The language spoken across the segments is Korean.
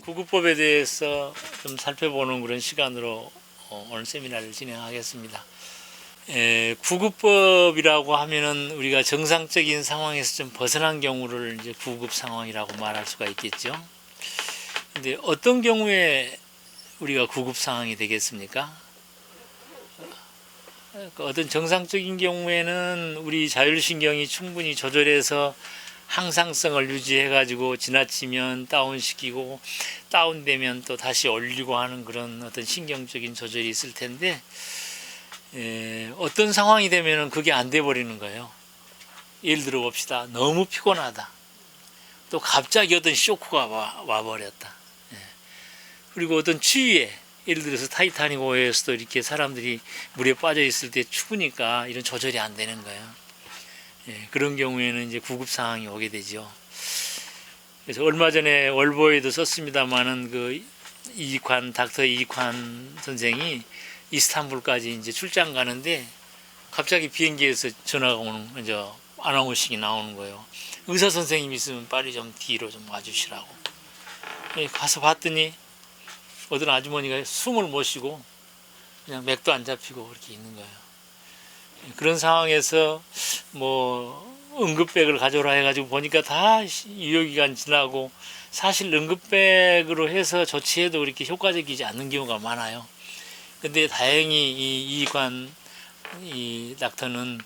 구급법에 대해서 좀 살펴보는 그런 시간으로 오늘 세미나를 진행하겠습니다. 구급법이라고 하면은 우리가 정상적인 상황에서 좀 벗어난 경우를 이제 구급 상황이라고 말할 수가 있겠죠. 근데 어떤 경우에 우리가 구급 상황이 되겠습니까? 어떤 정상적인 경우에는 우리 자율신경이 충분히 조절해서 항상성을 유지해가지고 지나치면 다운시키고 다운되면 또 다시 올리고 하는 그런 어떤 신경적인 조절이 있을 텐데 어떤 상황이 되면은 그게 안 돼 버리는 거예요. 예를 들어 봅시다. 너무 피곤하다. 또 갑자기 어떤 쇼크가 와버렸다. 그리고 어떤 추위에 예를 들어서 타이타닉 호에서도 이렇게 사람들이 물에 빠져 있을 때 추우니까 이런 조절이 안 되는 거예요. 그런 경우에는 이제 구급 상황이 오게 되죠. 그래서 얼마 전에 월보에도 썼습니다만은 그 닥터 이익환 선생이 이스탄불까지 이제 출장 가는데 갑자기 비행기에서 전화가 오는, 이제 아나운싱이 나오는 거예요. 의사 선생님 있으면 빨리 좀 뒤로 좀 와주시라고. 가서 봤더니 어떤 아주머니가 숨을 못 쉬고 그냥 맥도 안 잡히고 그렇게 있는 거예요. 그런 상황에서 뭐 응급백을 가져오라 해가지고 보니까 다 유효기간 지나고 사실 응급백으로 해서 조치해도 그렇게 효과적이지 않는 경우가 많아요. 근데 다행히 이 닥터는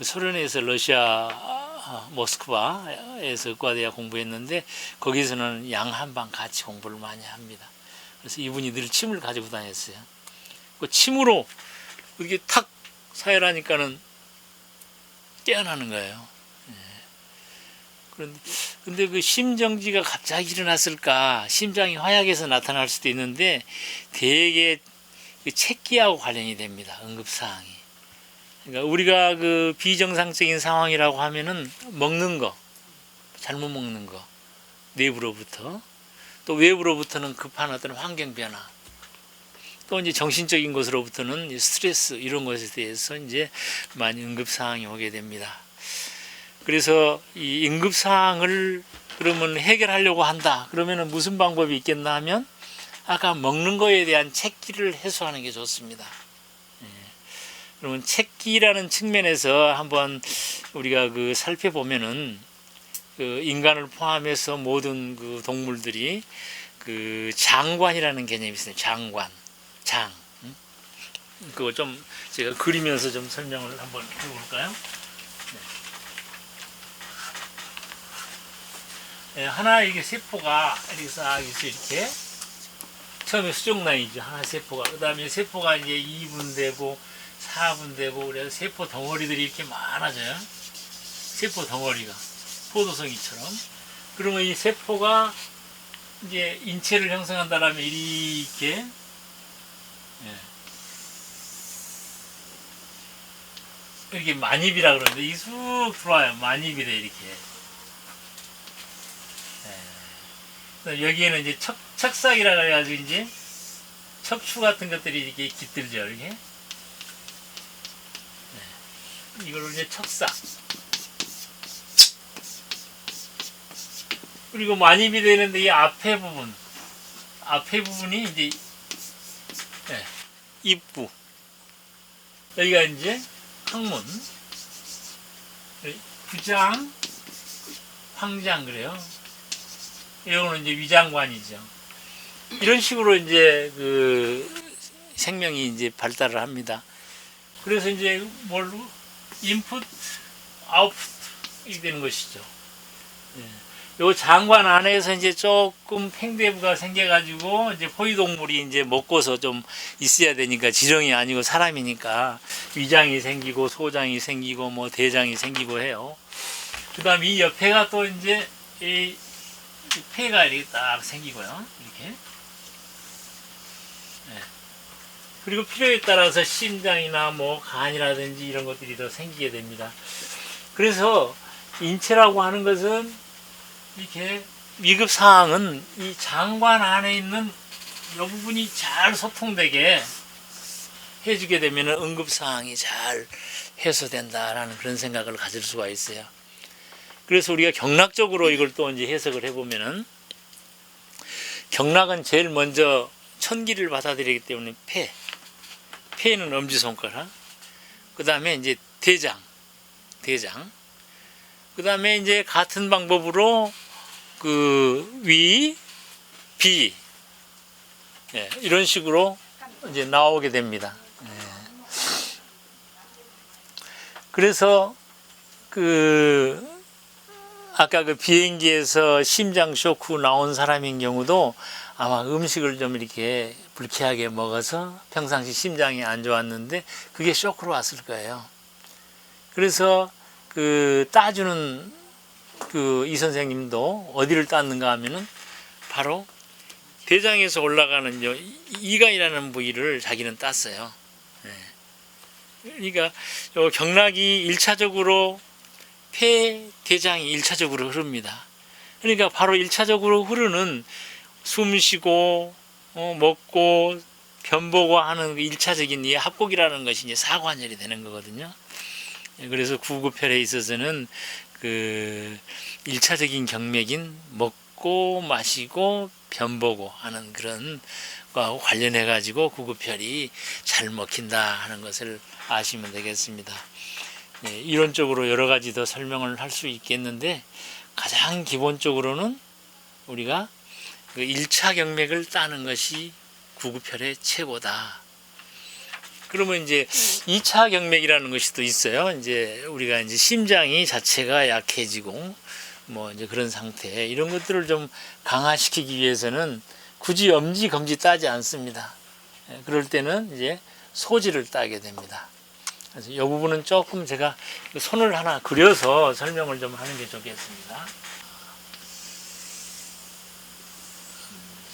소련에서 러시아 모스크바에서 의과대학 공부했는데 거기서는 양한방 같이 공부를 많이 합니다. 그래서 이분이 늘 침을 가지고 다녔어요. 그 침으로 이렇게 탁 사열하니까는 깨어나는 거예요. 근데 그 심정지가 갑자기 일어났을까? 심장이 활약해서 나타날 수도 있는데 대개 그 체기하고 관련이 됩니다. 응급사항이. 그러니까 우리가 그 비정상적인 상황이라고 하면은 먹는 거, 잘못 먹는 거, 내부로부터 또 외부로부터는 급한 어떤 환경 변화, 또 이제 정신적인 것으로부터는 스트레스 이런 것에 대해서 이제 많이 응급 상황이 오게 됩니다. 그래서 이 응급 상황을 그러면 해결하려고 한다. 그러면은 무슨 방법이 있겠나 하면 아까 먹는 거에 대한 책기를 해소하는 게 좋습니다. 그러면 책기라는 측면에서 한번 우리가 그 살펴보면은 그 인간을 포함해서 모든 그 동물들이 그 장관이라는 개념이 있어요. 장. 그거 좀 제가 그리면서 좀 설명을 한번 해볼까요? 네. 하나 이게 세포가 이렇게 싹 있어 이렇게 처음에 수정라인이죠. 하나 세포가. 그 다음에 세포가 이제 2분되고 4분되고 그래서 세포 덩어리들이 이렇게 많아져요. 세포 덩어리가 포도송이처럼. 그러면 이 세포가 이제 인체를 형성한다라면 이렇게 이렇게 만입이라 그러는데 이게 쑥 들어와요. 만입이 돼 이렇게. 여기에는 이제 척삭이라 그래가지고 이제 척추 같은 것들이 이렇게 깃들죠. 이렇게. 이걸 이제 척삭. 그리고 만입이 되는데 이 앞에 부분이 이제 입부. 여기가 이제 항문, 부장, 황장 그래요. 이거는 이제 위장관이죠. 이런 식으로 이제 그 생명이 이제 발달을 합니다. 그래서 이제 뭘로 인풋, 아웃풋 이렇게 되는 것이죠. 요 장관 안에서 이제 조금 팽대부가 생겨가지고 이제 포유동물이 이제 먹고서 좀 있어야 되니까 지렁이 아니고 사람이니까 위장이 생기고 소장이 생기고 뭐 대장이 생기고 해요. 그 다음 이 옆에가 또 이제 이 폐가 이렇게 딱 생기고요. 이렇게. 그리고 필요에 따라서 심장이나 뭐 간이라든지 이런 것들이 더 생기게 됩니다. 그래서 인체라고 하는 것은 이렇게 위급 상황은 이 장관 안에 있는 이 부분이 잘 소통되게 해주게 되면 응급 상황이 잘 해소된다라는 그런 생각을 가질 수가 있어요. 그래서 우리가 경락적으로 이걸 또 이제 해석을 해보면은 경락은 제일 먼저 천기를 받아들이기 때문에 폐는 엄지손가락, 그 다음에 이제 대장, 그 다음에 이제 같은 방법으로 그 위, 비, 예, 이런 식으로 이제 나오게 됩니다. 예. 그래서 아까 그 비행기에서 심장 쇼크 나온 사람인 경우도 아마 음식을 좀 이렇게 불쾌하게 먹어서 평상시 심장이 안 좋았는데 그게 쇼크로 왔을 거예요. 그래서 따주는 이 선생님도 어디를 땄는가 하면은 바로 대장에서 올라가는 이간이라는 부위를 자기는 땄어요. 그러니까 경락이 1차적으로 대장이 1차적으로 흐릅니다. 그러니까 바로 1차적으로 흐르는 숨 쉬고 먹고 변보고 하는 1차적인 이 합곡이라는 것이 이제 사관절이 되는 거거든요. 그래서 구구별에 있어서는 1차적인 경맥인 먹고 마시고 변보고 하는 그런 거하고 관련해 가지고 구구별이 잘 먹힌다 하는 것을 아시면 되겠습니다. 이론적으로 여러 가지 더 설명을 할 수 있겠는데 가장 기본적으로는 우리가 1차 경맥을 따는 것이 구구별의 최고다. 그러면 이제 2차 경맥이라는 것이 또 있어요. 이제 우리가 이제 심장이 자체가 약해지고 뭐 이제 그런 상태, 이런 것들을 좀 강화시키기 위해서는 굳이 엄지, 검지 따지 않습니다. 그럴 때는 이제 소지를 따게 됩니다. 그래서 이 부분은 조금 제가 손을 하나 그려서 설명을 좀 하는 게 좋겠습니다.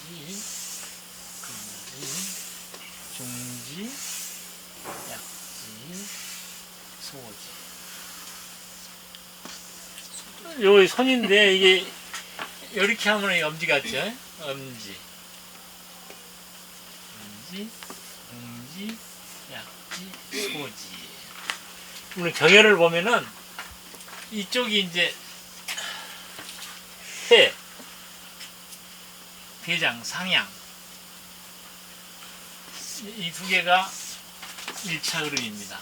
엄지, 검지, 중지, 약지, 소지. 요 손인데 이게 이렇게 하면 엄지 같죠? 엄지, 공지, 약지, 소지. 오늘 경혈을 보면은 이쪽이 이제 대장, 상양, 이 두 개가 1차 흐름입니다.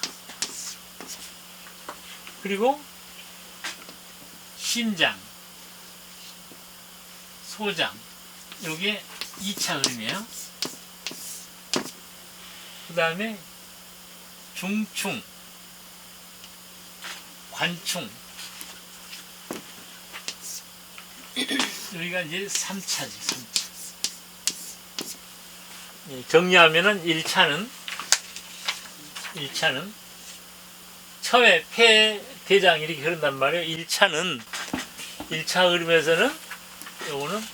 그리고 심장, 소장, 요게 2차 흐름이에요. 그 다음에 중충, 관충, 여기가 이제 3차지, 3차. 정리하면은 1차는 처음에 대장 이렇게 흐른단 말이에요. 1차 흐름에서는 요거는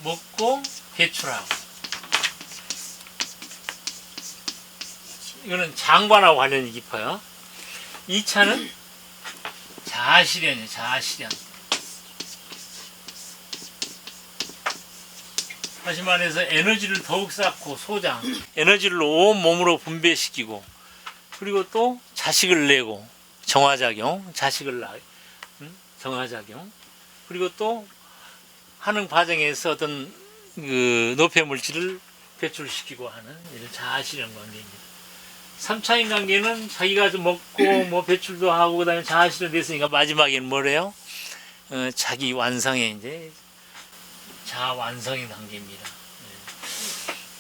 먹고 배출하고, 이거는 장관하고 관련이 깊어요. 2차는 자아실현이에요. 자아실현. 다시 말해서 에너지를 더욱 쌓고, 소장, 에너지를 온 몸으로 분배시키고, 그리고 또 자식을 내고, 정화작용, 정화작용, 그리고 또 하는 과정에서 어떤 노폐물질을 배출시키고 하는 이런 자아실현 관계입니다. 3차인 관계는 자기가 좀 먹고 뭐 배출도 하고 그다음에 자아실현 됐으니까 마지막에는 뭐래요? 자기 완성의 이제 자완성의 단계입니다.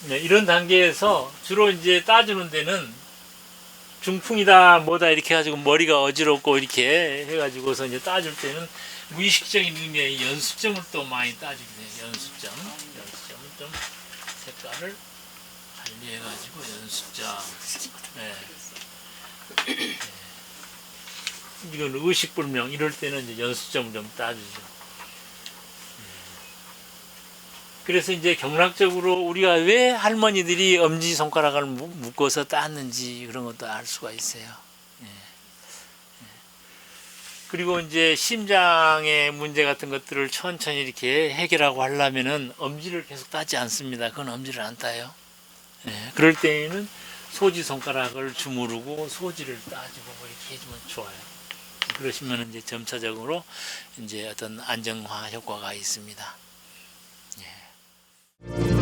네, 이런 단계에서 주로 이제 따주는 데는 중풍이다 뭐다 이렇게 해가지고 머리가 어지럽고 이렇게 해가지고서 이제 따줄 때는 무의식적인 의미의 연수점을 또 많이 따주게 돼요. 연수점을 좀 색깔을 관리해가지고 연수점. 네. 네. 이건 의식불명 이럴 때는 이제 연수점을 좀 따주죠. 그래서 이제 경락적으로 우리가 왜 할머니들이 엄지손가락을 묶어서 땄는지 그런 것도 알 수가 있어요. 예. 예. 그리고 이제 심장의 문제 같은 것들을 천천히 이렇게 해결하고 하려면은 엄지를 계속 따지 않습니다. 그건 엄지를 안 따요. 예. 그럴 때에는 소지 손가락을 주무르고 소지를 따주고 뭐 이렇게 해주면 좋아요. 그러시면 이제 점차적으로 이제 어떤 안정화 효과가 있습니다. 예.